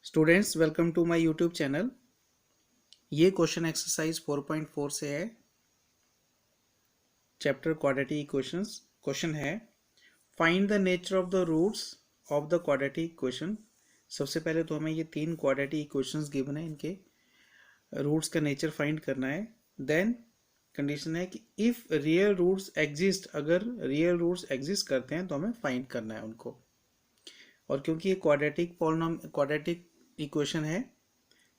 Students welcome to my YouTube channel. ये question exercise 4.4 से है, चैप्टर क्वाड्रेटिक इक्वेशंस। क्वेश्चन है find the nature of the roots of the quadratic equation. सबसे पहले तो हमें ये तीन क्वाड्रेटिक इक्वेशंस गिवन है, इनके रूट्स का नेचर फाइंड करना है। देन कंडीशन है कि इफ रियल रूट्स एग्जिस्ट, अगर रियल रूट्स एग्जिस्ट करते हैं तो हमें फाइंड करना है उनको। और क्योंकि ये क्वाड्रेटिक इक्वेशन है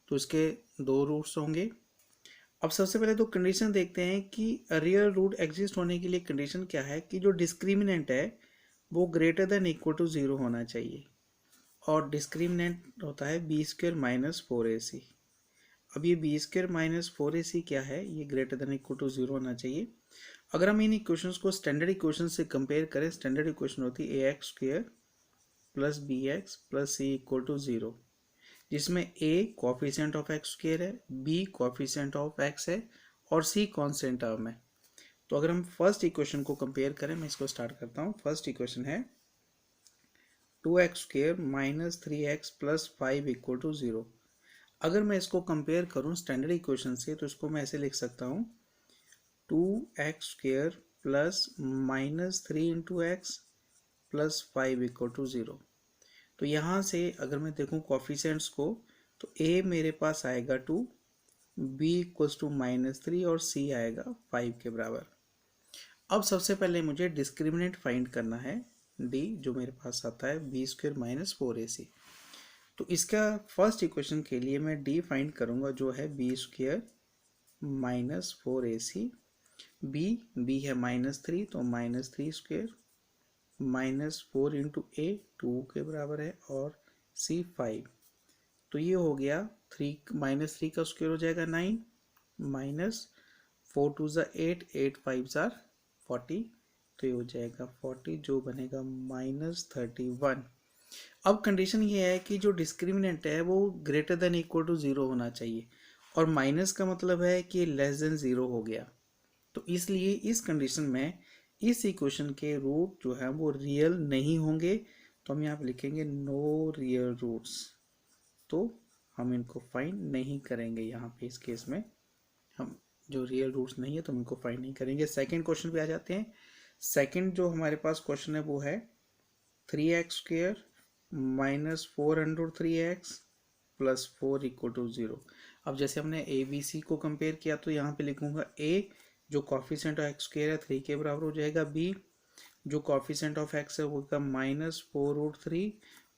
तो इसके दो रूट्स होंगे। अब सबसे पहले तो कंडीशन देखते हैं कि रियल रूट एग्जिस्ट होने के लिए कंडीशन क्या है कि जो डिस्क्रिमिनेंट है वो ग्रेटर देन इक्वल टू 0 होना चाहिए, और डिस्क्रिमिनेंट होता है b² - 4ac। अब ये b² - 4ac क्या है, ये ग्रेटर देन इक्वल टू 0 होना चाहिए। अगर हम इन इक्वेशंस को स्टैंडर्ड इक्वेशन से कंपेयर करें, स्टैंडर्ड इक्वेशन होती है ax² + bx + c = 0, जिसमें a कोफिशिएंट ऑफ x² है, b कोफिशिएंट ऑफ x है और c कांस्टेंट टर्म है। तो अगर हम फर्स्ट इक्वेशन को कंपेयर करें, मैं इसको स्टार्ट करता हूँ। फर्स्ट इक्वेशन है 2x² - 3x + 5 = 0। अगर मैं इसको कंपेयर करूँ स्टैंडर्ड इक्वेशन से तो इसको मैं ऐसे लिख सकता हूँ 2x² + -3 × x + 5 = 0। तो यहाँ से अगर मैं देखूँ कोफिशिएंट्स को तो a मेरे पास आएगा 2, b = -3 और c आएगा 5 के बराबर। अब सबसे पहले मुझे डिस्क्रिमिनेंट फाइंड करना है d, जो मेरे पास आता है b² - 4ac। तो इसका फर्स्ट इक्वेशन के लिए मैं d फाइंड करूँगा, जो है b² - 4ac। b है -3 तो -3² -4 × a 2 के बराबर है और c 5। तो ये हो गया 3 का स्क्वायर हो जाएगा 9, -4 2 = 8, 8 5 = 40, तो ये हो जाएगा 40, जो बनेगा -31। अब कंडीशन ये है कि जो डिस्क्रिमिनेंट है वो ग्रेटर देन इक्वल टू 0 होना चाहिए, और माइनस का मतलब है कि लेस देन 0 हो गया। तो इसलिए इस कंडीशन में इस इक्वेशन के रूट जो है वो रियल नहीं होंगे, तो हम यहाँ पे लिखेंगे नो रियल रूट्स। तो हम इनको फाइंड नहीं करेंगे यहाँ पे, इस केस में हम जो रियल रूट्स नहीं है तो हम इनको फाइंड नहीं करेंगे। सेकंड क्वेश्चन पे आ जाते हैं। सेकंड जो हमारे पास क्वेश्चन है वो है 3x² - 4√3x + 4 = 0। अब जैसे हमने ए बी सी को कंपेयर किया तो यहाँ पे लिखूंगा a जो कॉफिशिएंट ऑफ x² है 3 के बराबर हो जाएगा, b जो कॉफिशिएंट ऑफ x है वो होगा -4√3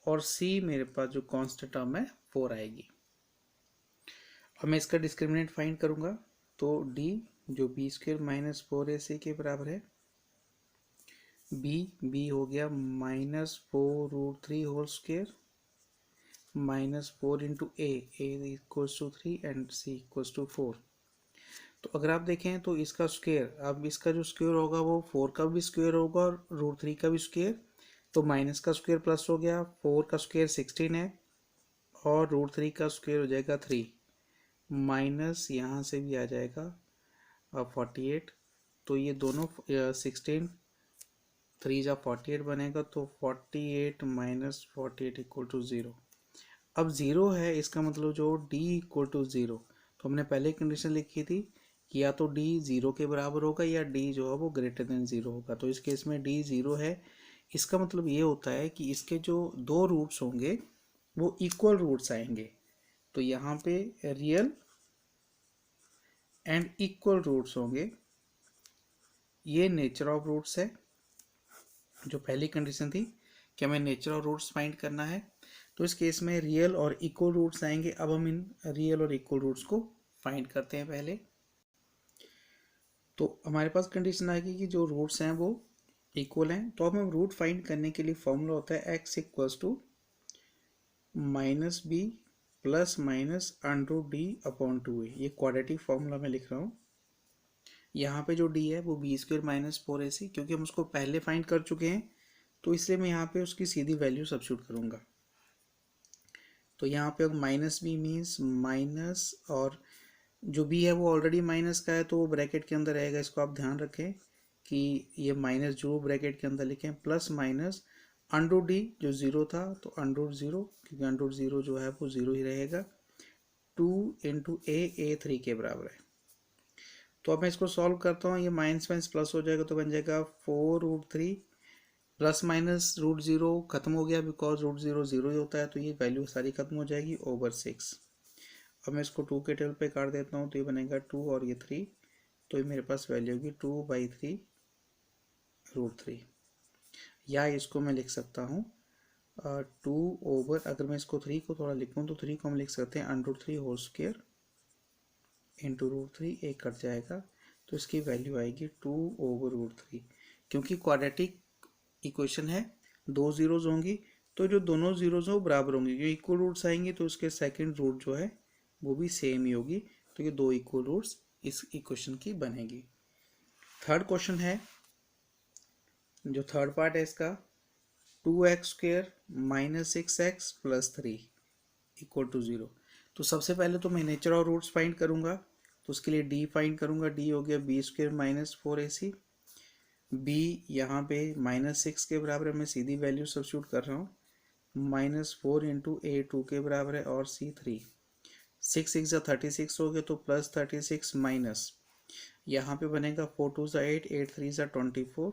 और c मेरे पास जो कांस्टेंट टर्म है 4 आएगी। अब मैं इसका डिस्क्रिमिनेंट फाइंड करूंगा तो d जो b² - 4ac के बराबर है, b हो गया -4√3 whole square -4 × a = 3 and c = 4। तो अगर आप देखें तो इसका स्क्वायर, अब इसका जो स्क्वायर होगा वो 4 का भी स्क्वायर होगा और √3 का भी स्क्वायर, तो माइनस का स्क्वायर प्लस हो गया, 4 का स्क्वायर 16 है और √3 का स्क्वायर हो जाएगा 3, माइनस यहाँ से भी आ जाएगा 48। तो ये दोनों 16 3 जा 48 बनेगा, तो 48 - 48 = 0। अब 0 है, इसका मतलब जो d = 0, तो हमने पहले कंडीशन लिखी थी कि या तो d 0 के बराबर होगा या d जो है वो ग्रेटर देन 0 होगा। तो इस केस में d 0 है, इसका मतलब ये होता है कि इसके जो दो रूट्स होंगे वो इक्वल रूट्स आएंगे। तो यहाँ पे रियल एंड इक्वल रूट्स होंगे, ये नेचर ऑफ रूट्स है। जो पहली कंडीशन थी कि हमें नेचर ऑफ रूट्स फाइंड करना है, तो इस केस में रियल और इक्वल रूट्स आएंगे। अब हम इन रियल और इक्वल रूट्स को फाइंड करते हैं पहले। तो हमारे पास कंडीशन आएगी कि जो रूट्स हैं वो इक्वल हैं, तो अब हम रूट फाइंड करने के लिए फॉर्मूला होता है x = -b ± √d/2a। ये क्वाड्रेटिक फॉर्मूला मैं लिख रहा हूँ। यहाँ पे जो d है वो b² - 4ac, क्योंकि हम उसको पहले फाइंड कर चुके हैं तो इसलिए मैं यहाँ पे उसकी सीधी वैल्यू सब्स्टिट्यूट करूँगा। तो यहाँ पे माइनस बी मीन्स माइनस, और जो b है वो ऑलरेडी माइनस का है तो वो ब्रैकेट के अंदर रहेगा। इसको आप ध्यान रखें कि ये माइनस जो ब्रैकेट के अंदर लिखें, प्लस माइनस अंडर डी जो ज़ीरो था तो अंडर ज़ीरो, क्योंकि अंडर ज़ीरो जो है वो ज़ीरो ही रहेगा। 2 इंटू ए 3 के बराबर है। तो अब मैं इसको सॉल्व करता हूँ, ये माइनस माइनस प्लस हो जाएगा तो बन जाएगा 4√3 प्लस माइनस रूट ज़ीरो खत्म हो गया, बिकॉज रूट ज़ीरो ज़ीरो ही होता है, तो ये वैल्यू सारी खत्म हो जाएगी ओवर 6। अब मैं इसको 2 के टेबल पे काट देता हूँ तो ये बनेगा 2 और ये 3, तो ये मेरे पास वैल्यू होगी 2/3√3। या इसको मैं लिख सकता हूँ 2 ओवर, अगर मैं इसको 3 को थोड़ा लिखूँ तो 3 को हम लिख सकते हैं √3 होल स्क्वायर इंटू √3, एक कट जाएगा तो इसकी वैल्यू आएगी 2/√3। क्योंकि क्वाड्रेटिक इक्वेशन है, दो जीरोज होंगी तो जो दोनों जीरोज हो बराबर होंगी, जो इक्वल रूट्स आएंगे तो उसके सेकंड रूट जो है वो भी सेम ही होगी, तो ये दो इक्वल रूट्स इस इक्वेशन की बनेगी। थर्ड क्वेश्चन है, जो थर्ड पार्ट है इसका, 2x² - 6x + 3 = 0। तो सबसे पहले तो मैं नेचर और रूट्स फाइंड करूंगा, तो उसके लिए d फाइंड करूंगा। d हो गया b² - 4ac। b यहाँ पे -6 के बराबर है, मैं सीधी वैल्यू सब्स्टिट्यूट कर रहा हूँ। -4 इंटू a2 के बराबर है, और c 3। 6 6 36 हो गए तो +36 माइनस, यहाँ पे बनेगा 4 2 8 8 3 24,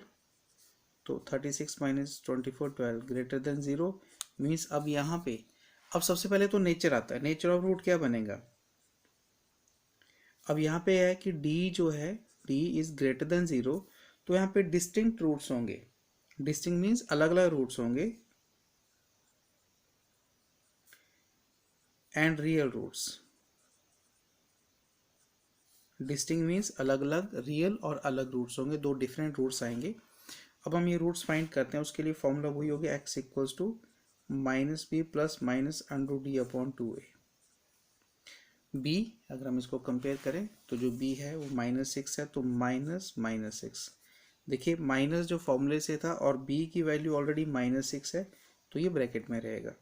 तो 36 - 24 12 ग्रेटर देन 0 मीन्स। अब यहाँ पे अब सबसे पहले तो नेचर आता है, नेचर ऑफ रूट क्या बनेगा। अब यहाँ पे है कि d जो है d इज ग्रेटर देन 0, तो यहाँ पे डिस्टिंक्ट रूट्स होंगे। डिस्टिंक्ट मीन्स अलग अलग रूट्स होंगे, and real roots. Distinct means अलग अलग, रियल और अलग रूट्स होंगे, दो डिफरेंट रूट्स आएंगे। अब हम ये रूट्स फाइंड करते हैं, उसके लिए फॉर्मूला वही हो गया x equals to -b plus minus √d/2a। b अगर हम इसको कंपेयर करें तो जो b है वो -6 है, तो -6। देखिए माइनस जो फॉर्मूले से था और b की वैल्यू ऑलरेडी -6 है, तो ये ब्रैकेट में रहेगा।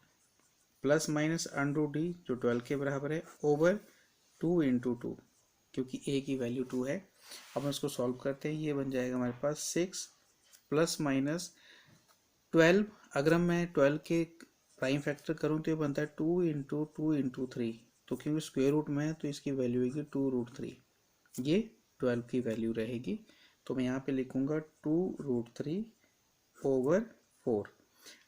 प्लस माइनस √d जो 12 के बराबर है, ओवर 2 इंटू 2, क्योंकि a की वैल्यू 2 है। अब हम इसको सॉल्व करते हैं, ये बन जाएगा हमारे पास 6 प्लस माइनस 12। अगर मैं 12 के प्राइम फैक्टर करूँ तो ये बनता है 2 इंटू 2 इंटू 3, तो क्योंकि स्क्वायर रूट में है तो इसकी वैल्यू होगी 2√3। ये 12 की वैल्यू रहेगी, तो मैं यहाँ पे लिखूँगा 2√3 ओवर 4।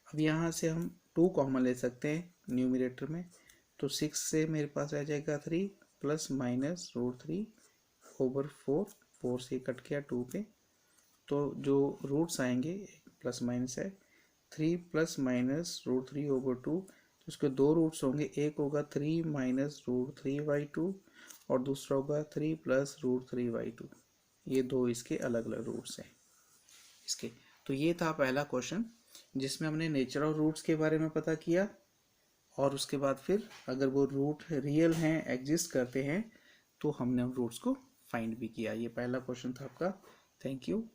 अब यहाँ से हम 2 कॉमन ले सकते हैं न्यूमरेटर में, तो 6 से मेरे पास आ जाएगा 3 प्लस माइनस √3 ओवर 4। 4 से कट गया 2 पे, तो जो रूट्स आएंगे प्लस माइनस है, 3 प्लस माइनस √3 ओवर 2, तो उसके दो रूट्स होंगे, एक होगा 3 माइनस √3/2 और दूसरा होगा 3 प्लस √3/2। ये दो इसके अलग अलग रूट्स हैं इसके। तो ये था पहला क्वेश्चन, जिसमें हमने नेचर ऑफ रूट्स के बारे में पता किया, और उसके बाद फिर अगर वो रूट रियल हैं, एग्जिस्ट करते हैं, तो हमने उन रूट्स को फाइंड भी किया। ये पहला क्वेश्चन था आपका। Thank you.